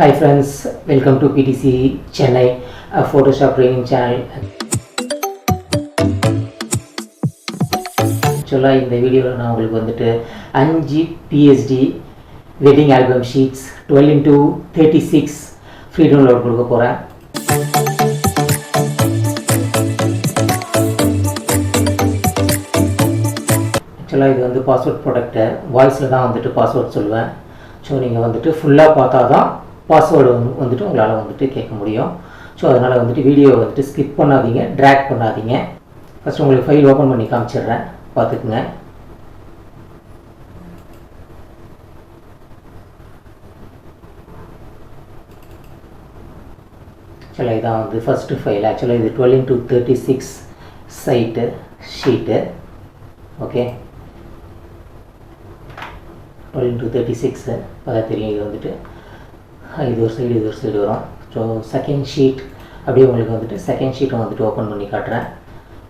Hi friends, welcome to PTC Chennai, a Photoshop training channel. Actually, in the video நான் உங்களுக்கு வந்துட்டு 5 PSD wedding album sheets 12x36 free download கொடுக்க போறேன். Actually இது வந்து password protect வாய்ஸ்ல தான் வந்துட்டு பாஸ்வேர்ட் சொல்லுவேன். ஸோ நீங்கள் வந்துட்டு ஃபுல்லாக பார்த்தா தான் பாஸ்வேர்டு வந்துட்டு உங்களால் வந்துட்டு கேட்க முடியும். ஸோ அதனால் வந்துட்டு வீடியோ வந்துட்டு ஸ்கிப் பண்ணாதீங்க, ட்ராக் பண்ணாதீங்க. ஃபஸ்ட்டு உங்களுக்கு ஃபைல் ஓப்பன் பண்ணி காமிச்சிடுறேன், பார்த்துக்குங்க. ஆக்சுவலாக இதான் வந்து ஃபஸ்ட்டு ஃபைல். ஆக்சுவலாக இது 12x36 site sheet. Okay, 12x36 பார்த்தா தெரியும். இது வந்துட்டு இது ஒரு சைடு வரும். ஸோ செகண்ட் ஷீட் அப்படியே உங்களுக்கு வந்துட்டு செகண்ட் ஷீட்டை வந்துட்டு ஓப்பன் பண்ணி காட்டுறேன்.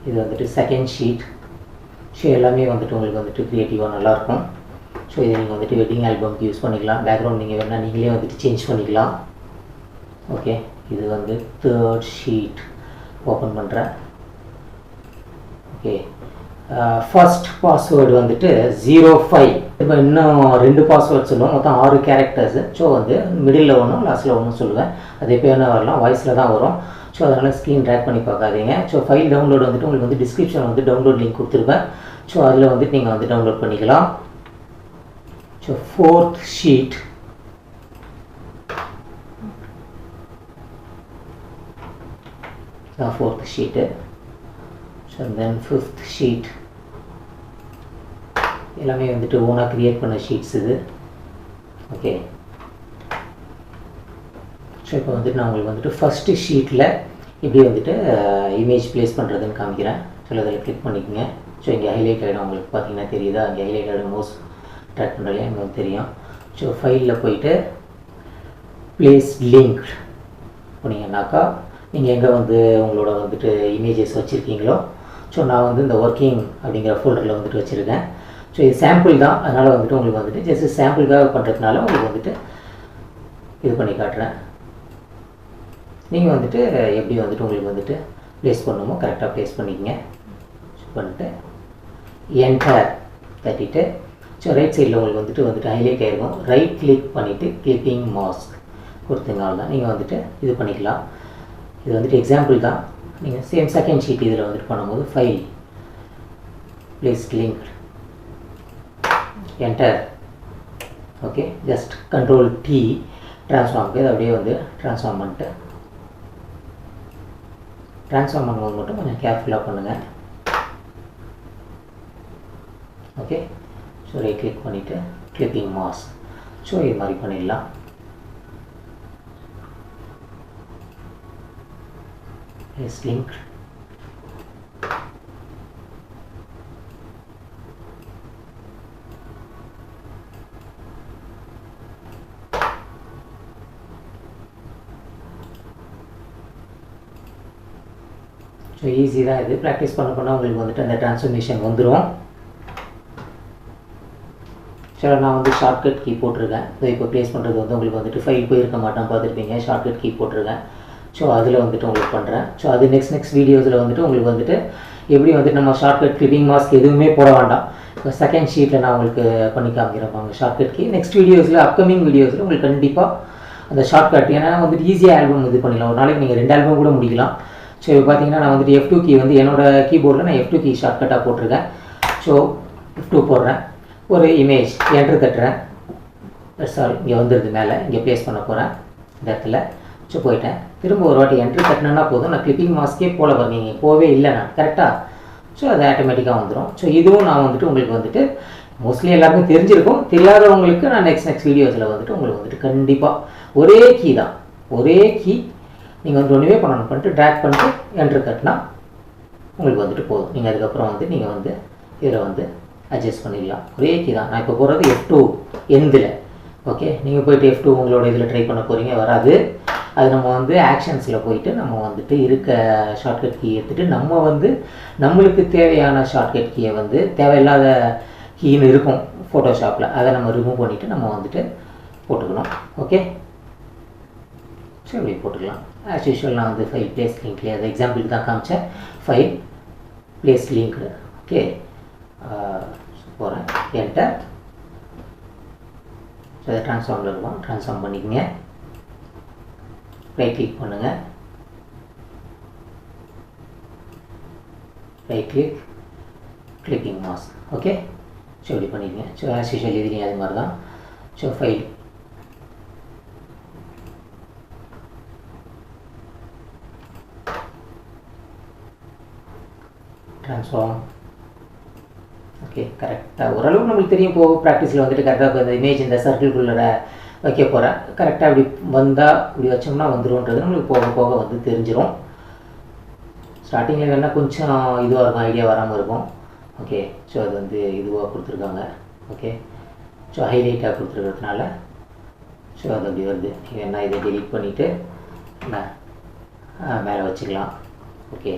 இது வந்துட்டு செகண்ட் ஷீட். ஸோ எல்லாமே வந்துட்டு உங்களுக்கு வந்துட்டு க்ரியேட்டிவாக நல்லாயிருக்கும். ஸோ இதை நீங்கள் வந்துட்டு வெட்டிங் ஆல்பம்க்கு யூஸ் பண்ணிக்கலாம். பேக்ரவுண்ட் நீங்கள் வேணால் நீங்களே வந்துட்டு சேஞ்ச் பண்ணிக்கலாம். ஓகே, இது வந்து தேர்ட் ஷீட் ஓப்பன் பண்ணுறேன். ஓகே, ஃபர்ஸ்ட் பாஸ்வேர்டு வந்துட்டு 05. இப்போ இன்னும் 2 பாஸ்வேர்ட் சொல்லுவோம், மொத்தம் 6 கேரக்டர்ஸு. ஸோ வந்து மிடில் ஒன்றும் லாஸ்ட்டில் ஒன்றும் சொல்லுவேன். அது எப்போ வேணால் வரலாம், வாய்ஸில் தான் வரும். ஸோ அதனால் ஸ்க்ரீன் ட்ராக் பண்ணி பார்க்காதீங்க. ஸோ ஃபைல் டவுன்லோட் வந்துட்டு உங்களுக்கு வந்து டிஸ்கிரிப்ஷன் வந்து டவுன்லோட் லிங்க் கொடுத்துருப்பேன். ஸோ அதில் வந்துட்டு நீங்கள் வந்து டவுன்லோட் பண்ணிக்கலாம். So fourth sheet fourth sheet. So then fifth sheet. எல்லாமே வந்துட்டு ஓனாக க்ரியேட் பண்ண ஷீட்ஸ் இது. ஓகே, ஸோ இப்போ வந்துட்டு நான் உங்களுக்கு வந்துட்டு ஃபஸ்ட்டு ஷீட்டில் இப்படி வந்துட்டு இமேஜ் ப்ளேஸ் பண்ணுறதுன்னு காமிக்கிறேன். ஸோ அதில் கிளிக் பண்ணிக்கோங்க. ஸோ இங்கே ஹைலைட் ஆகிடும், உங்களுக்கு பார்த்தீங்கன்னா தெரியுதா? இங்கே ஹைலைட் ஆகிடும், மோஸ்ட் ட்ராக் பண்ணுறதுலையும் உங்களுக்கு தெரியும். ஸோ ஃபைலில் போயிட்டு ப்ளேஸ் லிங்க் போனீங்கன்னாக்கா நீங்கள் எங்கே வந்து உங்களோட வந்துட்டு இமேஜஸ் வச்சுருக்கீங்களோ. ஸோ நான் வந்து இந்த ஒர்க்கிங் அப்படிங்கிற ஃபோல்டரில் வந்துட்டு வச்சுருக்கேன். ஸோ இது சாம்பிள் தான், அதனால் வந்துட்டு உங்களுக்கு வந்துட்டு ஜஸ்ட் சாம்பிளுக்காக பண்ணுறதுனால உங்களுக்கு வந்துட்டு இது பண்ணி காட்டுறேன். நீங்கள் வந்துட்டு எப்படி வந்துட்டு உங்களுக்கு வந்துட்டு ப்ளேஸ் பண்ணணுமோ கரெக்டாக ப்ளேஸ் பண்ணிக்கங்க. பண்ணிட்டு என்டர் தட்டிட்டு ஸோ ரைட் சைடில் உங்களுக்கு வந்துட்டு ஹைலைட் ஆகிருக்கும். ரைட் கிளிக் பண்ணிவிட்டு கிளிப்பிங் மாஸ்க் கொடுத்தீங்கனால தான் நீங்கள் வந்துட்டு இது பண்ணிக்கலாம். இது வந்துட்டு எக்ஸாம்பிள் தான். நீங்கள் சேம் செகண்ட் ஷீட் இதில் வந்துட்டு பண்ணும்போது file place link enter. Okay, just control T ட்ரான்ஸ்ஃபார்முக்கு இது அப்படியே வந்து ட்ரான்ஸ்ஃபார்ம் பண்ணிட்டு ட்ரான்ஸ்ஃபார்ம் பண்ணும்போது மட்டும் கொஞ்சம் கேர்ஃபுல்லாக பண்ணுங்கள். ஓகே, ஸோ ரைட் கிளிக் பண்ணிவிட்டு கிளிப்பிங் மாஸ். ஸோ இது மாதிரி பண்ணிடலாம். Place link. ஸோ ஈஸி தான் இது. ப்ராக்டிஸ் பண்ண உங்களுக்கு வந்துட்டு அந்த ட்ரான்ஸ்ஃபர்மேஷன் வந்துடும். சரி, நான் வந்து ஷார்ட்கட் கீ போட்டிருக்கேன். ஸோ இப்போ ப்ளேஸ் பண்ணுறது வந்து உங்களுக்கு வந்துட்டு ஃபைல் போயிருக்க மாட்டேன், பார்த்துருப்பீங்க. ஷார்ட்கட் கீ போட்டிருக்கேன். ஸோ அதில் வந்துட்டு உங்களுக்கு பண்ணுறேன். ஸோ அது நெக்ஸ்ட் வீடியோஸில் வந்துட்டு உங்களுக்கு வந்துட்டு எப்படி வந்துட்டு நம்ம ஷார்ட்கட் கிளிப்பிங் மாஸ்க் எதுவுமே போட வேண்டாம். இப்போ செகண்ட் ஷீட்டில் நான் உங்களுக்கு பண்ணி காமிக்கிறேன் ஷார்ட்கட் கீ. நெக்ஸ்ட் வீடியோஸில் அப்கமிங் வீடியோஸில் உங்களுக்கு கண்டிப்பாக அந்த ஷார்ட்கட், ஏன்னா வந்துட்டு ஈஸியாக ஆல்பம் இது பண்ணிடலாம். ஒரு நாளைக்கு நீங்கள் 2 ஆல்பம் கூட முடிக்கலாம். ஸோ இப்போ பார்த்தீங்கன்னா நான் வந்துட்டு F2 கீ வந்து என்னோடய கீபோர்டில் நான் F2 கீ ஷார்ட்கட்டாக போட்டிருக்கேன். ஸோ F2 போடுறேன், ஒரு இமேஜ் என்டர் தட்டுறேன். சாரி, இங்கே வந்துடுது மேலே, இங்கே ப்ளேஸ் பண்ண போகிறேன் இந்த இடத்துல. ஸோ போயிட்டேன். திரும்ப ஒரு வாட்டி என்ட்ரி தட்டினா போதும். நான் கிளிப்பிங் மாஸ்க்கே போல வரீங்க, போவே இல்லை நான் கரெக்டாக. ஸோ அது ஆட்டோமேட்டிக்காக வந்துடும். ஸோ இதுவும் நான் வந்துட்டு உங்களுக்கு வந்துட்டு மோஸ்ட்லி எல்லாருக்கும் தெரிஞ்சிருக்கும். தெரியாதவங்களுக்கு நான் நெக்ஸ்ட் வீடியோஸில் வந்துட்டு உங்களுக்கு வந்துட்டு கண்டிப்பாக ஒரே கீ தான், ஒரே கீ நீங்கள் வந்து ஒன்றுமே பண்ணணும். பண்ணிட்டு ட்ராக் பண்ணிட்டு என்ட்ரு தட்டினா உங்களுக்கு வந்துட்டு போதும். நீங்கள் அதுக்கப்புறம் வந்து நீங்கள் வந்து இதில் வந்து அட்ஜஸ்ட் பண்ணிடலாம். ஒரே கீ தான். நான் இப்போ போகிறது F2 எந்தில். ஓகே, நீங்கள் போய்ட்டு F2 உங்களோட இதில் ட்ரை பண்ண போகிறீங்க, வராது. அது நம்ம வந்து ஆக்ஷன்ஸில் போயிட்டு நம்ம வந்துட்டு இருக்க ஷார்ட்கட் கீ எடுத்துகிட்டு நம்ம வந்து நம்மளுக்கு தேவையான ஷார்ட்கட் கீயை வந்து தேவையில்லாத கீன்னு இருக்கும் ஃபோட்டோஷாப்பில், அதை நம்ம ரிமூவ் பண்ணிவிட்டு நம்ம வந்துட்டு போட்டுக்கணும். ஓகே, ஸோ இப்படி போட்டுக்கலாம். ஆஸ் யூஷுவல் நான் வந்து ஃபைல் பிளேஸ் லிங்க்லேயே அது எக்ஸாம்பிளுக்கு தான் காமிச்சேன். File place link. ஓகே, போகிறேன், என்டர். ஸோ அதை ட்ரான்ஸ்ஃபார்மில் இருக்கும், ட்ரான்ஸ்ஃபார்ம் பண்ணிக்கங்க. ரைட் கிளிக் பண்ணுங்கள், right click, clicking mask. Okay, so இப்படி பண்ணிக்கங்க. ஸோ ஆஸ் யூஷுவல் இதுலேயும் அது மாதிரி தான். So file transform. ஓகே, கரெக்டாக ஓரளவுக்கு நம்மளுக்கு தெரியும். போக ப்ராக்டிஸில் வந்துட்டு கரெக்டாக இப்போ இந்த இமேஜ் இந்த சர்க்கிள்குள்ளே வைக்க போகிறேன். கரெக்டாக இப்படி வந்தால் இப்படி வச்சோம்னா வந்துடும்ன்றது நம்மளுக்கு போக போக வந்து தெரிஞ்சிடும். ஸ்டார்டிங்கில் வேணால் கொஞ்சம் இதுவாக இருக்கும், ஐடியா வராமல் இருக்கும். ஓகே, ஸோ அது வந்து இதுவாக கொடுத்துருக்காங்க. ஓகே, ஸோ ஹைலைட்டாக கொடுத்துருக்கிறதுனால ஸோ அது அப்படி வருது. வேணால் இதை டெலீட் பண்ணிவிட்டு மேலே வச்சுக்கலாம். ஓகே,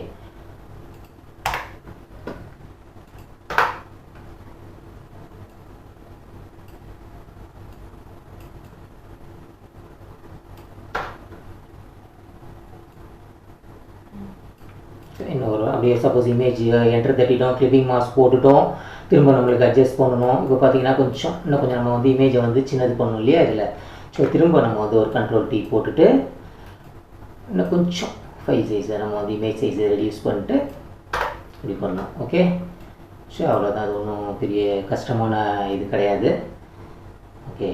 இன்னொரு அப்படியே சப்போஸ் இமேஜ் என்டர் தட்டிட்டோம், கிளிப்பிங் மாஸ்க் போட்டுட்டோம், திரும்ப நம்மளுக்கு அட்ஜஸ்ட் பண்ணணும். இப்போ பார்த்தீங்கன்னா இன்னும் கொஞ்சம் நம்ம வந்து இமேஜை வந்து சின்னது பண்ணணும் இல்லையா இதில். ஸோ திரும்ப நம்ம வந்து ஒரு கண்ட்ரோல் T போட்டுட்டு இன்னும் கொஞ்சம் ஃபைல் சைஸை நம்ம வந்து இமேஜ் சைஸை ரெடியூஸ் பண்ணிட்டு இப்படி பண்ணலாம். ஓகே, ஸோ அவ்வளோதான். அது ஒன்றும் பெரிய கஷ்டமான இது கிடையாது. ஓகே,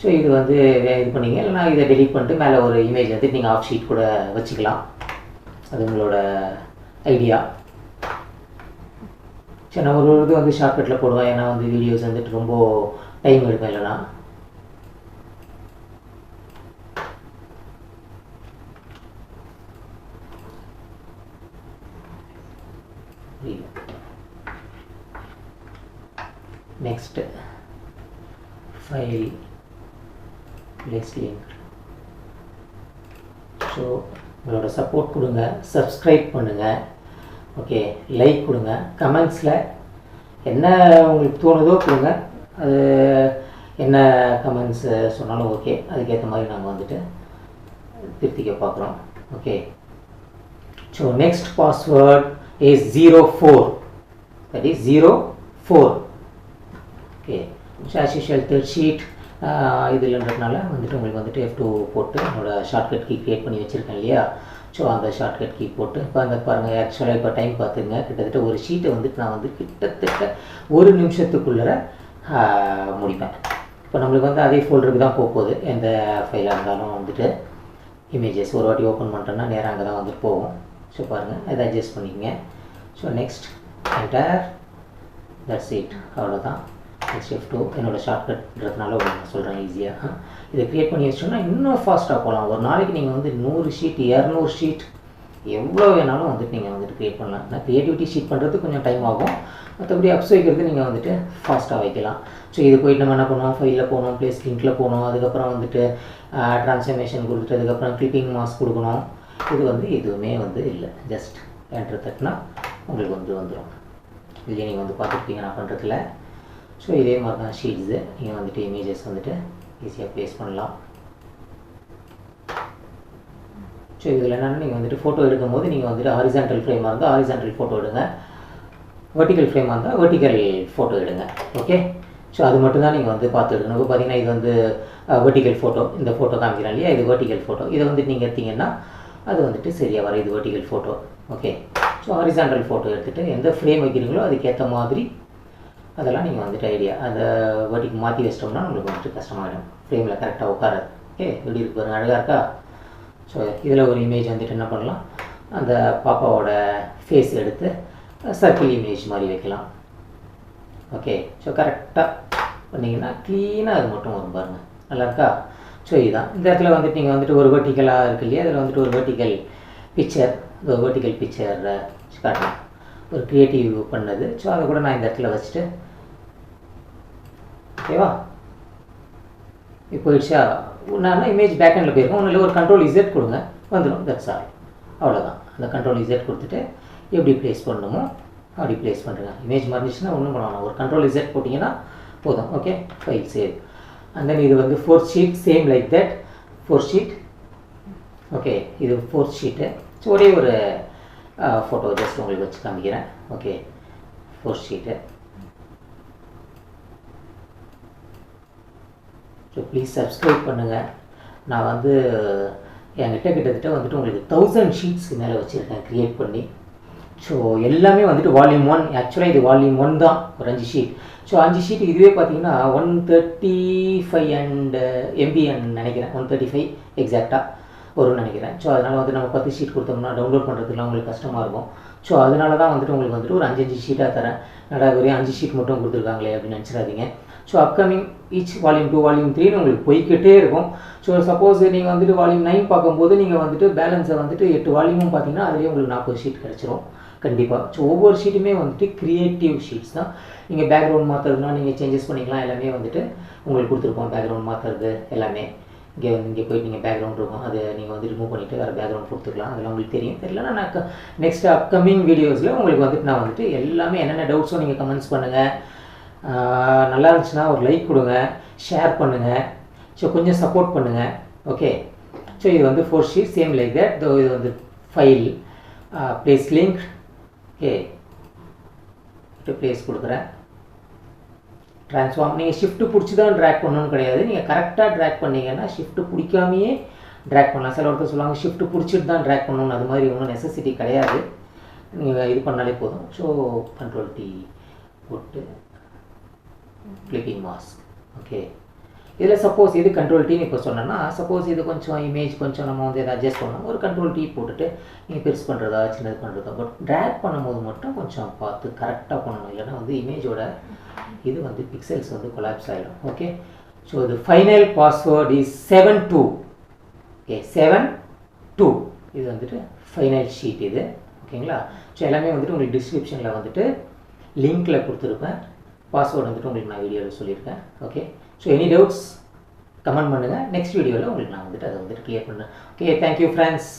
ஸோ இது வந்து இது பண்ணிங்க. இல்லைனா இதை டெலீட் பண்ணிட்டு மேலே ஒரு இமேஜ் வந்து நீங்கள் ஆஃப் ஷீட் கூட வச்சுக்கலாம். அது உங்களோட ஐடியா. சரி, நான் ஒரு இது வந்து ஷார்ட்கட்டில் போடுவேன். ஏன்னா வந்து வீடியோஸ் வந்துட்டு ரொம்ப டைம் எடுப்பேன். இல்லைனா next file place link. So உங்களோட சப்போர்ட் கொடுங்க, சப்ஸ்கிரைப் பண்ணுங்கள். ஓகே, லைக் கொடுங்க, கமெண்ட்ஸில் என்ன உங்களுக்கு தோணுதோ கொடுங்க. அது என்ன கமெண்ட்ஸ் சொன்னாலும் ஓகே, அதுக்கேற்ற மாதிரி நாங்கள் வந்துட்டு திருத்திக்க பார்க்குறோம். Okay, so next password is 04. That is 04. Okay, so as usual third sheet இதுலன்றதுனால வந்துட்டு உங்களுக்கு வந்துட்டு F2 போட்டு என்னோடய ஷார்ட்கட் கீ க்ரியேட் பண்ணி வச்சுருக்கேன் இல்லையா. ஸோ அந்த ஷார்ட்கட் கீ போட்டு இப்போ அந்த பாருங்கள். ஆக்சுவலாக இப்போ டைம் பார்த்துங்க, கிட்டத்தட்ட ஒரு ஷீட்டை வந்துட்டு நான் வந்து கிட்டத்தட்ட 1 நிமிஷத்துக்குள்ளே முடிப்பேன். இப்போ நம்மளுக்கு வந்து அதே ஃபோல்டருக்கு தான் போகுது. எந்த ஃபைலாக இருந்தாலும் வந்துட்டு இமேஜஸ் ஒரு வாட்டி ஓப்பன் பண்ணுறேன்னா நேராக அங்கே தான் வந்துட்டு போகும். ஸோ பாருங்கள், அதை அட்ஜஸ்ட் பண்ணிக்கங்க. So next enter, that's it, அவ்வளோதான். நெக்ஸ்ட் F2 என்னோடய ஷார்ட்கட்ன்றதுனால நான் சொல்கிறேன் ஈஸியாக. இதை க்ரியேட் பண்ணி வச்சோம்னா இன்னும் ஃபாஸ்ட்டாக போகலாம். ஒரு நாளைக்கு நீங்கள் வந்து 100 ஷீட் 200 ஷீட் எவ்வளோ வேணாலும் வந்துட்டு நீங்கள் வந்துட்டு க்ரியேட் பண்ணலாம். நான் க்ரியேட்டிவிட்டி ஷீட் பண்ணுறது கொஞ்சம் டைம் ஆகும், மற்றபடி அப்ஸ் வைக்கிறது நீங்கள் வந்துட்டு ஃபாஸ்ட்டாக வைக்கலாம். ஸோ இது போயிட்டு நம்ம என்ன பண்ணுவோம், ஃபைலில் போகணும், ப்ளேஸ் லிங்கில் போகணும், அதுக்கப்புறம் வந்துட்டு ட்ரான்ஸ்ஃபர்மேஷன் கொடுத்துட்டு அதுக்கப்புறம் கிளிப்பிங் மாஸ்க் கொடுக்கணும். இது வந்து எதுவுமே வந்து இல்லை. ஜஸ்ட் என்டர் தட்டினா உங்களுக்கு வந்து வந்துடும். இதுலேயே நீங்கள் வந்து பார்த்துருப்பீங்க நான் பண்ணுறதுல. ஸோ இதே மாதிரி தான் ஷீட்ஸு. நீங்கள் வந்துட்டு இமேஜஸ் வந்துட்டு ஈஸியாக ப்ளேஸ் பண்ணலாம். ஸோ இதில் என்னென்னா நீங்கள் வந்துட்டு ஃபோட்டோ எடுக்கும்போது நீங்கள் வந்துட்டு ஹாரிசான்டல் ஃப்ரேமாக இருந்தால் ஹாரிசான்டல் ஃபோட்டோ எடுங்க, வெர்டிக்கல் ஃப்ரேமாக இருந்தால் வெர்டிக்கல் ஃபோட்டோ எடுங்க. ஓகே, ஸோ அது மட்டும் தான் நீங்கள் வந்து பார்த்து எடுக்கணும். இப்போ பார்த்தீங்கன்னா இது வந்து வெர்டிக்கல் ஃபோட்டோ, இந்த ஃபோட்டோ காமிக்கிறேன் இல்லையா, இது வெர்டிக்கல் ஃபோட்டோ. இதை வந்துட்டு நீங்கள் எடுத்தீங்கன்னா அது வந்துட்டு சரியாக வர, இது vertical photo. Okay, so horizontal photo எடுத்துகிட்டு எந்த ஃப்ரேம் வைக்கிறீங்களோ அதுக்கேற்ற மாதிரி அதெல்லாம் நீங்கள் வந்துட்டு ஐடியா அந்த வெர்டிக்கு மாற்றி வச்சிட்டோம்னா நம்மளுக்கு வந்துட்டு கஷ்டமாகிடும், ஃப்ரேமில் கரெக்டாக உட்காராது. ஓகே, எப்படி இருக்கு பாருங்கள், அழகாக இருக்கா. ஸோ இதில் ஒரு இமேஜ் வந்துட்டு என்ன பண்ணலாம், அந்த பாப்பாவோட ஃபேஸ் எடுத்து சர்க்கிள் இமேஜ் மாதிரி வைக்கலாம். ஓகே, ஸோ கரெக்டாக பண்ணிங்கன்னா க்ளீனாக அது மட்டும் வரும் பாருங்கள், நல்லா இருக்கா. ஸோ இதுதான் இந்த இடத்துல வந்துட்டு நீங்கள் வந்துட்டு ஒரு வெர்டிக்கலாக இருக்கு இல்லையா, அதில் வந்துட்டு ஒரு வெர்டிக்கல் பிக்சர், ஒரு வெர்டிக்கல் பிக்சர் காட்டலாம், ஒரு க்ரியேட்டிவ் பண்ணது. ஸோ அதை கூட நான் இந்த இடத்துல வச்சுட்டு ஓகேவா. இப்போ போயிடுச்சா, நான் இமேஜ் பேக்ஹெண்டில் போயிருக்கோம், ஒன்றும் இல்லை, ஒரு கண்ட்ரோல் Z கொடுங்க வந்துடும், தட்ஸ் ஆல், அவ்வளோதான். அந்த கண்ட்ரோல் Z கொடுத்துட்டு எப்படி ப்ளேஸ் பண்ணணுமோ அப்படி ப்ளேஸ் பண்ணுறேங்க. இமேஜ் மறந்துச்சுன்னா ஒன்றும் பண்ணணும், ஒரு கண்ட்ரோல் Z போட்டிங்கன்னா போதும். Okay, file save. And then இது வந்து 4th sheet, same like that 4th sheet. Okay இது 4th ஷீட்டு. ஸோ ஒரே ஒரு ஃபோட்டோ ஜஸ்ட் உங்களுக்கு வச்சு காமிக்கிறேன். Okay 4th sheet. So please subscribe பண்ணுங்கள். நான் வந்து என்கிட்ட கிட்டத்தட்ட வந்துட்டு உங்களுக்கு 1000 ஷீட்ஸ்க்கு மேலே வச்சுருக்கேன் க்ரியேட் பண்ணி. ஸோ எல்லாமே வந்துட்டு வால்யூம் 1. ஆக்சுவலாக இது வால்யூம் 1 தான், ஒரு 5 ஷீட். ஸோ 5 ஷீட் இதுவே பார்த்தீங்கன்னா 135 MBன்னு நினைக்கிறேன், 135 எக்ஸாக்டாக வரும்னு நினைக்கிறேன். ஸோ அதனால் வந்து நம்ம 10 ஷீட் கொடுத்தோம்னா டவுன்லோட் பண்ணுறதுக்குலாம் உங்களுக்கு கஷ்டமாக இருக்கும். ஸோ அதனால தான் வந்துட்டு உங்களுக்கு வந்துட்டு ஒரு 5 ஷீட்டாக தரேன். நடா ஒரே 5 ஷீட் மட்டும் கொடுத்துருக்காங்களே அப்படின்னு நினச்சிடாதீங்க. So upcoming each volume 2 volume 3ன்னு உங்களுக்கு போய்கிட்டே இருக்கும். ஸோ சப்போஸ் நீங்கள் வந்துட்டு வால்யூம் 9 பார்க்கும்போது நீங்கள் வந்துட்டு பேலன்ஸை வந்துட்டு 8 வால்யூமும் பார்த்தீங்கன்னா அதுலேயே உங்களுக்கு 40 ஷீட் கிடச்சிரும் கண்டிப்பாக. ஸோ ஒவ்வொரு ஷீட்டுமே வந்துட்டு க்ரியேட்டிவ் ஷீட்ஸ் தான். நீங்கள் பேக்ரவுண்ட் மாற்றுறதுனா நீங்கள் சேஞ்சஸ் பண்ணிக்கலாம். எல்லாமே வந்துட்டு உங்களுக்கு கொடுத்துருப்போம். பேக்ரவுண்ட் மாற்றுறது எல்லாமே இங்கே போய்ட்டு நீங்கள் பேக்ரவுண்ட் இருக்கும், அதை நீங்கள் வந்து ரிமூவ் பண்ணிவிட்டு வேறு பேக்ரவுண்ட் கொடுத்துக்கலாம். அதெல்லாம் உங்களுக்கு தெரியும். தெரியலனா நான் நெக்ஸ்ட் அப்கமிங் வீடியோஸில் உங்களுக்கு வந்துட்டு நான் வந்துட்டு எல்லாமே என்னென்ன டவுட்ஸும் நீங்கள் கமெண்ட்ஸ் பண்ணுங்கள். நல்லா இருந்துச்சுன்னா ஒரு லைக் கொடுங்க, ஷேர் பண்ணுங்கள். ஸோ கொஞ்சம் சப்போர்ட் பண்ணுங்கள். ஓகே. ஸோ இது வந்து 4 ஷீட் சேம் லைக் தட். இது வந்து file place link. Okay place கொடுக்குறேன். ட்ரான்ஸ்ஃபார்ம் நீங்கள் ஷிஃப்ட்டு பிடிச்சி தான் ட்ராக் பண்ணணும்னு கிடையாது. நீங்கள் கரெக்டாக ட்ராக் பண்ணிங்கன்னா ஷிஃப்ட்டு பிடிக்காமையே ட்ராக் பண்ணலாம். சில ஒருத்தர் சொல்லுவாங்க ஷிஃப்ட்டு பிடிச்சிட்டு தான் ட்ராக் பண்ணணும்னு. அது மாதிரி ஒன்றும் நெசசிட்டி கிடையாது. நீங்கள் இது பண்ணாலே போதும். ஸோ Ctrl T போட்டு கிளிக்கிங் மாஸ்க். ஓகே. இதில் சப்போஸ் இது Ctrl Tன்னு இப்போ சொன்னேன்னா, சப்போஸ் இது கொஞ்சம் இமேஜ் கொஞ்சம் நம்ம வந்து எதை அட்ஜஸ்ட் பண்ணணும், ஒரு Ctrl T போட்டுட்டு நீங்கள் பெருசு பண்ணுறதா சின்னது பண்ணுறதா. பட் ட்ராக் பண்ணும்போது மட்டும் கொஞ்சம் பார்த்து கரெக்டாக பண்ணணும். இல்லைன்னா வந்து இமேஜோட இது வந்து பிக்சல்ஸ் வந்து கொலாப்ஸ் ஆகிடும். ஓகே. ஸோ இது ஃபைனல் பாஸ்வேர்ட் இஸ் 72. ஓகே 72. இது வந்துட்டு ஃபைனல் ஷீட் இது. ஓகேங்களா. ஸோ எல்லாமே வந்துட்டு உங்களுக்கு டிஸ்கிரிப்ஷனில் வந்துட்டு லிங்க்கில் கொடுத்துருப்பேன். பாஸ்வேர்டு வந்துட்டு உங்களுக்கு நான் வீடியோவில் சொல்லியிருக்கேன். Okay. So any doubts comment பண்ணுங்கள். நெக்ஸ்ட் வீடியோவில் உங்களுக்கு நான் வந்துட்டு அதை வந்துட்டு கிளியர் பண்ணுறேன். Okay thank you friends.